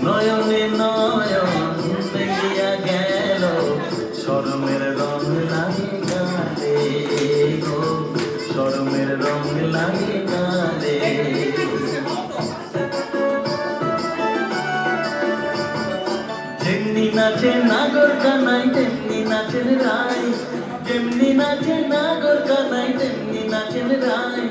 নয়নে নয়ন মিলিয়া গেল, শরমের রং লাগে গালে গো, শরমের রং লাগে গালে। যেমনি নাচে নাগর কানাই তেমনি নাচেন রায়, যেমনি নাচে নাগর কানাই তেমনি নাচেন রায়।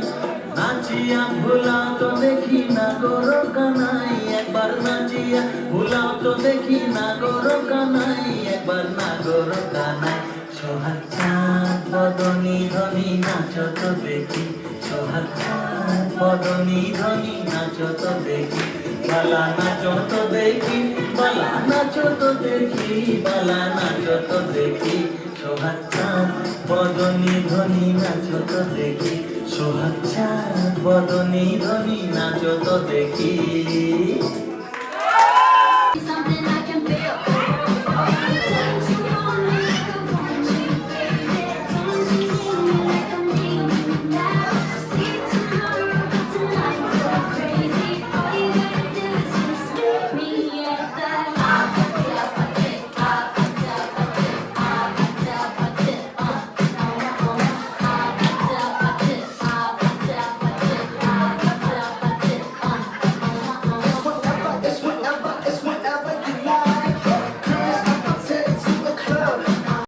নাচিয়া ভোলাও তো দেখি নাগর কানাই, একবার নাচিয়া ভোলাও তো দেখি নাগর কানাই, একবার নাগর কানাই। সোহাগ চাঁদ বদনী ধনী নাচো তো দেখি, সোহাগ চাঁদ বদনী ধনী নাচো তো দেখি। বালা নাচো তো দেখি, বালা নাচো তো দেখি, বালা নাচো তো দেখি। সোহাগ চাঁদ বদনী ধনী নাচো তো দেখি, সোহাগ চাঁদ বদনী ধনী নাচো তো দেখি।